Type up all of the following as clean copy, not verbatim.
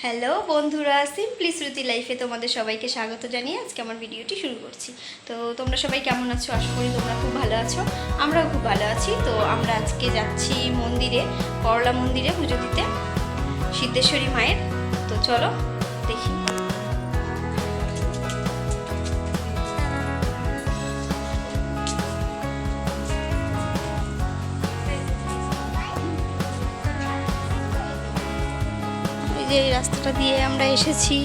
Hello বন্ধুরা, simply শ্রুতি লাইফে তোমাদের সবাইকে স্বাগত জানিয়ে আজকে আমার ভিডিওটি শুরু করছি। তো তোমরা সবাই কেমন আছো? আশা করি তোমরা খুব ভালো আছো, আমরাও খুব ভালো আছি। তো আমরা আজকে যাচ্ছি মন্দিরে, করলা মন্দিরে পুজো দিতে সিদ্ধেশ্বরী মায়ের। তো চলো দেখি। এই রাস্তাটা দিয়ে আমরা এসেছি,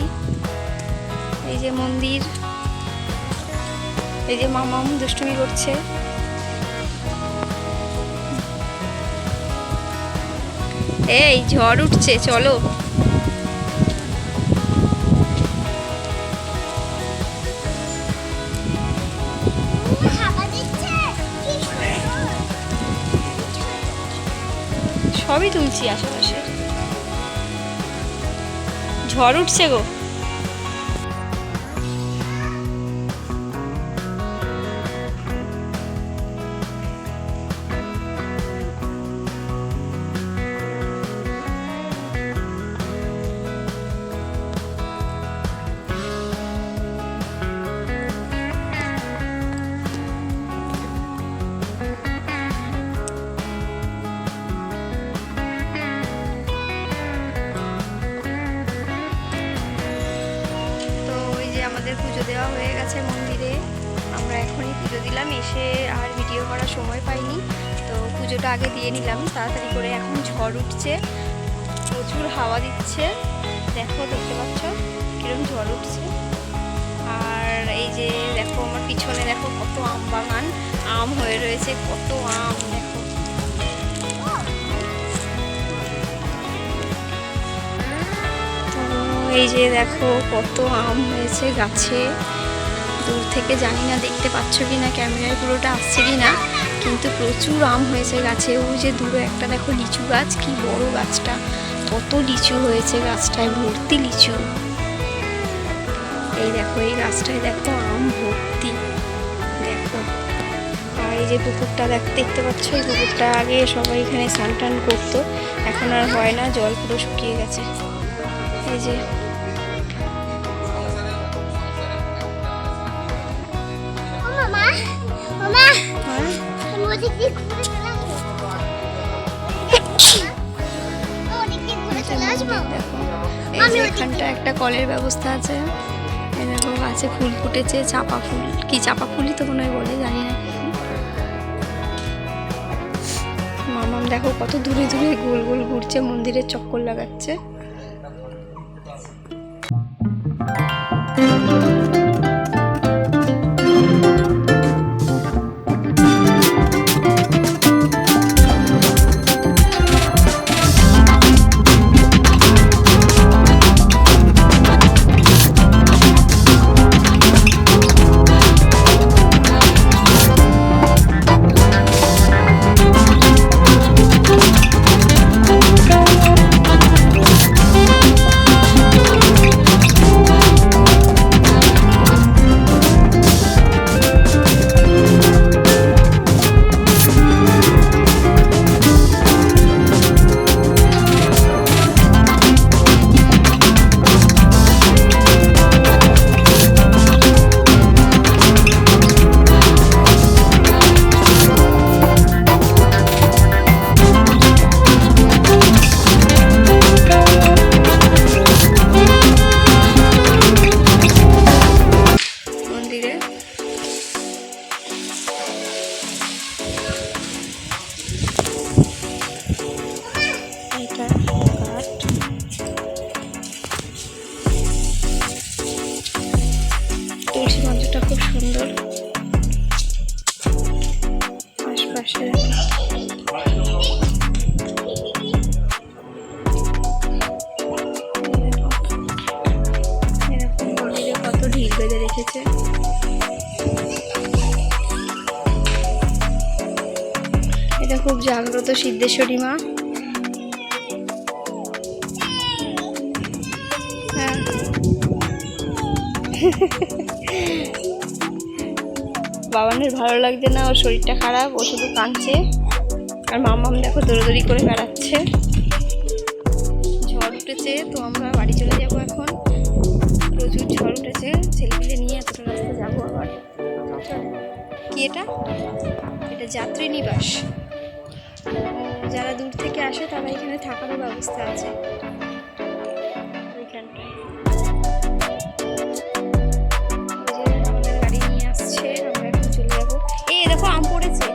এই যে মন্দির, এই যে মামাম দুষ্টুমি করছে। এই ঝড় উঠছে, চলো। সবই তুলছি আশেপাশে, ঝড় উঠছে গো। আমাদের পুজো দেওয়া হয়ে গেছে মন্দিরে, আমরা এখনই পুজো দিলাম, এসে আর ভিডিও করার সময় পাইনি। তো পুজোটা আগে দিয়ে নিলাম তাড়াতাড়ি করে। এখন ঝড় উঠছে, প্রচুর হাওয়া দিচ্ছে, দেখো, দেখতে পাচ্ছ কিরকম ঝড় উঠছে। আর এই যে দেখো আমার পিছনে, দেখো কত আম বাগান, আম হয়ে রয়েছে, কত আম দেখো। এই যে দেখো কত আম হয়েছে গাছে, দূর থেকে জানি না দেখতে পাচ্ছ কি না, ক্যামেরায় পুরোটা আসছে কি না, কিন্তু প্রচুর আম হয়েছে গাছে। ওই যে দূরে একটা দেখো লিচু গাছ, কি বড় গাছটা, কত লিচু হয়েছে গাছটায়, ভর্তি লিচু। এই দেখো এই গাছটায় দেখো আম ভর্তি, দেখো। আর এই যে পুকুরটা দেখতে পাচ্ছ, এই পুকুরটা আগে সবাই এখানে স্নান টান করতো, এখন আর হয় না, জল পুরো শুকিয়ে গেছে। এই যে এখানটা একটা কলের ব্যবস্থা আছে, দেখো গাছে ফুল ফুটেছে, চাপা ফুল, কি চাপা ফুলই তো মনে হয় বলে, জানি না। মামাম দেখো কত দূরে দূরে গোল গোল ঘুরছে, মন্দিরের চক্কর লাগাচ্ছে। তুলসী মঞ্চটা খুব সুন্দর, আশপাশে কত ঢিল বেঁধে রেখেছে। এটা খুব জাগ্রত সিদ্ধেশ্বরী মা। হ্যাঁ বাবানের ভালো লাগছে না, ওর শরীরটা খারাপ, ও শুধু কাঁদছে। আর মামাম দেখো দৌড়াদৌড়ি করে বেড়াচ্ছে, ঝড় উঠেছে। উঠছে, তো আমরা বাড়ি চলে যাব এখন। প্রচুর ঝড় উঠেছে, ছেলেপিলে নিয়ে এতটা রাস্তা যাবো আবার। কি এটা? এটা যাত্রী নিবাস। যারা দূর থেকে আসে তারা এখানে থাকারও ব্যবস্থা আছে ওইখানটায়। আমাদের গাড়ি নিয়ে আসছে, আমরা এখন চলে যাবো। এই দেখো আম পড়েছে।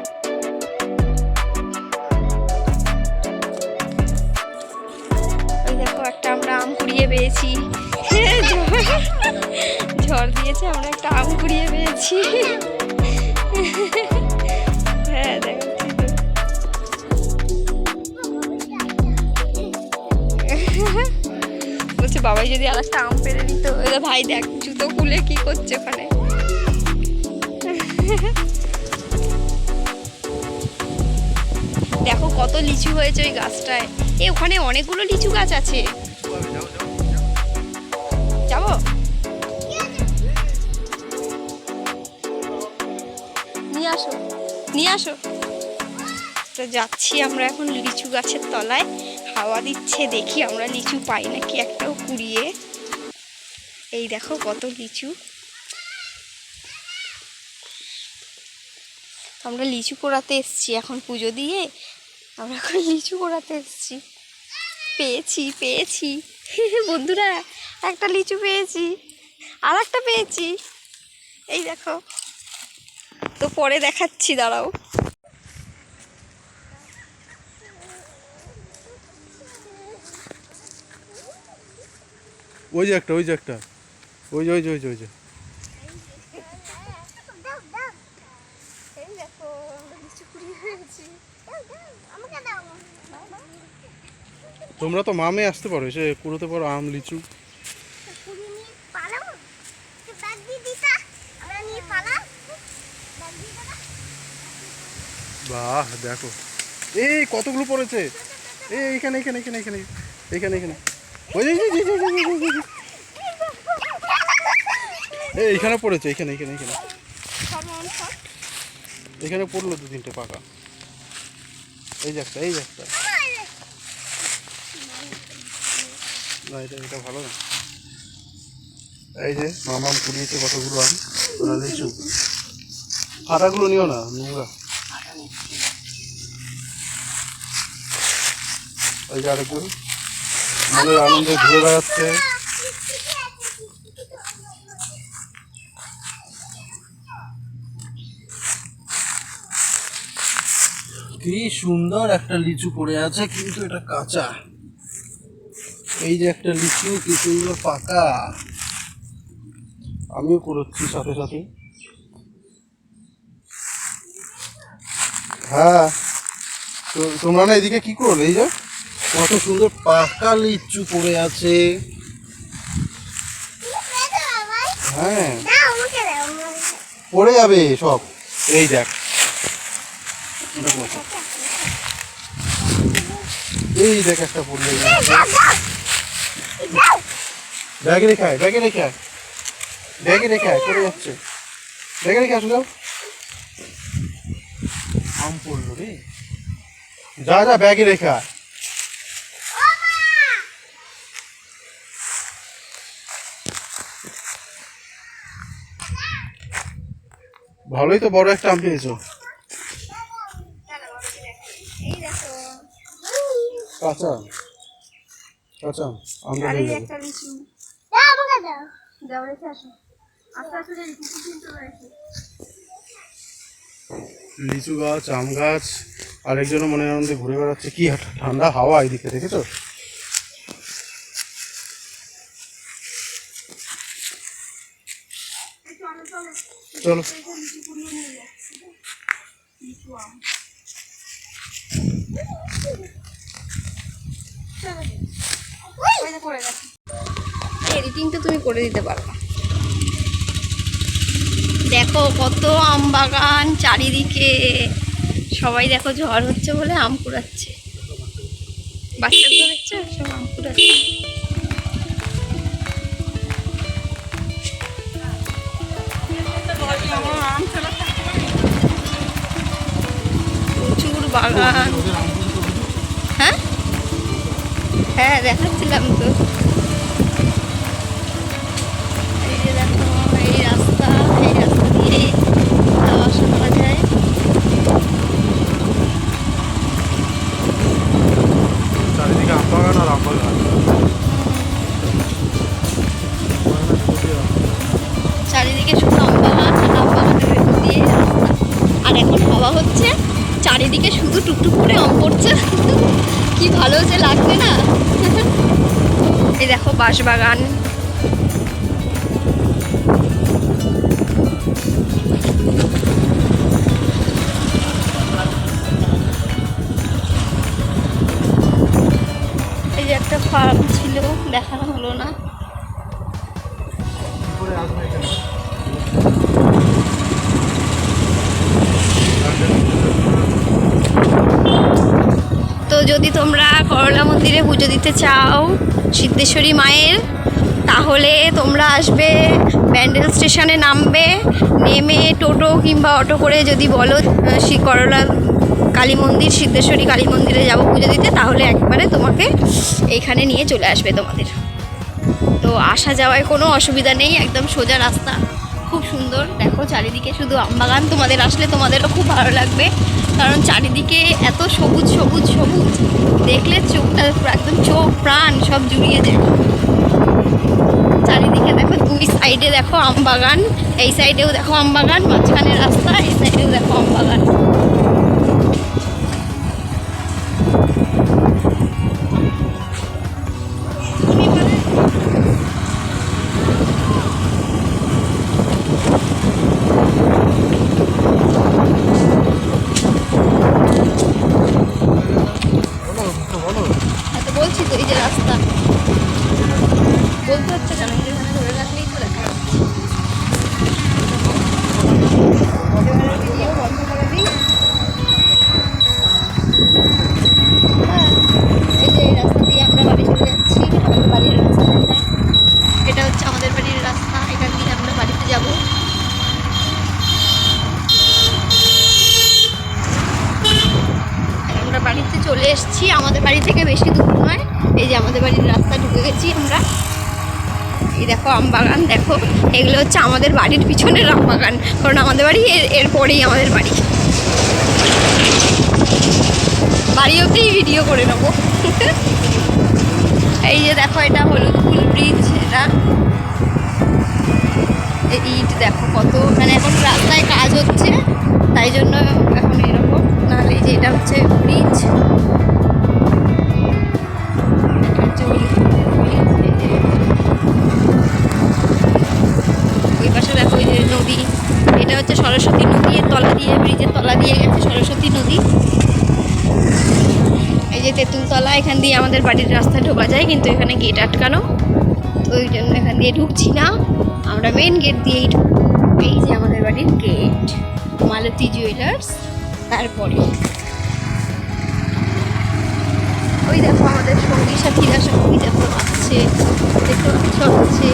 ওই দেখো একটা আমরা আম কুড়িয়ে পেয়েছি। ঝড় দিয়েছে, আমরা একটা আম কুড়িয়ে পেয়েছি। হ্যাঁ দেখাচ্ছি তো। বলছে বাবাই যদি আর একটা আম পেরে দিত। ভাই দেখ জুতো খুলে কি করছে ওখানে। দেখো কত লিচু হয়েছে ওই গাছটায়। ওখানে অনেকগুলো লিচু গাছ আছে। যাবো? নিয়ে আসো, নিয়ে আসো। তো যাচ্ছি আমরা এখন লিচু গাছের তলায়, হাওয়া দিচ্ছে, দেখি আমরা লিচু পাই নাকি একটাও কুড়িয়ে। এই দেখো কত লিচু। আমরা লিচু কোড়াতে এসছি এখন, পুজো দিয়ে আমরা এখন লিচু কোড়াতে এসছি। পেয়েছি পেয়েছি বন্ধুরা, একটা লিচু পেয়েছি, আর একটা পেয়েছি। এই দেখো, তো পরে দেখাচ্ছি, দাঁড়াও। ওই যে একটা, ওই যে একটা, ওই যে ওই যে ওই যে ওই যে তোমরা তো মামে আসতে পারো, এসে কুড়োতে পারো আম লিচু। বাহ দেখো, এই কতগুলো পড়েছে। এই এখানে এখানে এখানে এখানে এখানে এখানে ওই এইখানে পড়েছে, এখানে এখানে এখানে এখানে পড়লো 2-3টে পাকা। এই যে একটা, এই যে একটা। না এটা এটা ভালো না। এই যে মামাম কুড়িয়েছে কতগুলো আম, ওরা লিচু। ফাটাগুলো নিও না, নোংরা। এই যে আরেকজন মনের আনন্দে ঘুরে বেড়াচ্ছে। কি সুন্দর একটা লিচু পড়ে আছে, কিন্তু এটা কাঁচা। এই যে একটা লিচু, কি সুন্দর পাকা। আমিও করছি সাথে সাথে। হ্যাঁ, তো তোমরা না এদিকে কি করবে? এই যে কত সুন্দর পাকা লিচু পড়ে আছে। হ্যাঁ পড়ে যাবে সব। এই দেখ, এই দেখ একটা পড়ে যাবে। ব্যাগে রেখে আয়, ব্যাগে রেখে আয়, ব্যাগে রেখে আয়, পড়ে যাচ্ছে। ব্যাগে রেখে আসো, যাও। আম পড়লো রে, যা যা ব্যাগে রেখে আয়। ভালোই তো বড় একটা আম পেয়েছো। কাঁচা কাঁচা আমরা নিয়ে যাবো। লিচু গাছ, আম গাছ, আরেকজনও মনে আনন্দে ঘুরে বেড়াচ্ছে। কি ঠান্ডা হাওয়া এদিকে, দেখেছো? চলো এডিটিংটা তুমি করে দিতে পারো। দেখো কত আম বাগান চারিদিকে, সবাই দেখো ঝড় হচ্ছে বলে আম কুড়াচ্ছে। বাচ্চাগুলো দেখছো, সব আম কুড়াচ্ছে। প্রচুর বাগান। হ্যাঁ হ্যাঁ দেখাচ্ছিলাম তো। এই যে দেখো এই রাস্তা দিয়ে যাওয়া আসা করা যায়। চারিদিকে আম বাগান আর আম বাগান। চারিদিকে শুধু আম বাগান আর আম বাগানের ভেতর দিয়ে রাস্তা। আর এখন হাওয়া হচ্ছে, চারিদিকে শুধু টুকটুক করে আম পড়ছে। কি ভালো যে লাগবে না। এই দেখো বাঁশবাগান। এই যে একটা ফার্ম ছিল, দেখানো হলো না। করে আসবে এখানে। তো যদি তোমরা করলা মন্দিরে পুজো দিতে চাও সিদ্ধেশ্বরী মায়ের, তাহলে তোমরা আসবে, ব্যান্ডেল স্টেশনে নামবে, নেমে টোটো কিংবা অটো করে যদি বলো করলা কালী মন্দির, সিদ্ধেশ্বরী কালী মন্দিরে যাবো পুজো দিতে, তাহলে একবারে তোমাকে এইখানে নিয়ে চলে আসবে তোমাদের। তো আসা যাওয়ায় কোনো অসুবিধা নেই, একদম সোজা রাস্তা, খুব সুন্দর। দেখো চারিদিকে শুধু আমবাগান, তোমাদের আসলে তোমাদেরও খুব ভালো লাগবে, কারণ চারিদিকে এত সবুজ সবুজ সবুজ, দেখলে চোখটা একদম চোখ প্রাণ সব জুড়িয়ে যায়। চারিদিকে দেখো, দুই সাইডে দেখো আমবাগান, এই সাইডেও দেখো আমবাগান, মাঝখানে রাস্তা, এই সাইডেও দেখো আমবাগান। তো বলছি তো এই যে রাস্তা, বলতে হচ্ছে কেন, এই যে এখানে ধরে রাখলেই তো দেখা যাচ্ছে। এবারে ভিডিও বন্ধ করে দিই। হ্যাঁ, এই যে এই রাস্তা দিয়ে আমরা বাড়ি চলে যাচ্ছি, আমাদের বাড়ির রাস্তা এটা হচ্ছে আমাদের বাড়ির রাস্তা, এখান দিয়ে আমরা বাড়িতে যাব। আমরা বাড়িতে চলে এসেছি, আমাদের বাড়ি থেকে বেশি দূর নয়, এই যে আমাদের বাড়ির রাস্তা ঢুকে গেছি আমরা। এই দেখো আমবাগান, দেখো এগুলো হচ্ছে আমাদের বাড়ির পিছনের আমবাগান, কারণ আমাদের বাড়ি এরপরেই আমাদের বাড়ি। বাড়ি অবধিই ভিডিও করে নেবো। এই যে দেখো এটা হলুদ ফুল ব্রিজ, এটা ইট দেখো কত, মানে এখন রাস্তায় কাজ হচ্ছে তাই জন্য এখন এরকম, নাহলে এই যে এটা হচ্ছে ব্রিজ। ওই পাশে দেখো এই যে নদী, এটা হচ্ছে সরস্বতী নদী, এর তলা দিয়ে, ব্রিজের তলা দিয়ে গেছে সরস্বতী নদী। এই যে তেঁতুলতলা, এখান দিয়ে আমাদের বাড়ির রাস্তা ঢোকা যায়, কিন্তু এখানে গেট আটকানো, তো ওই জন্য এখান দিয়ে ঢুকছি না, আমরা মেন গেট দিয়েই ঢুকবো। এই যে আমাদের বাড়ির গেট, মালতী জুয়েলার্স। তারপরে ওই দেখো আমাদের সঙ্গী সাথীরা সঙ্গী দেখো আসছে, দেখো আসছে।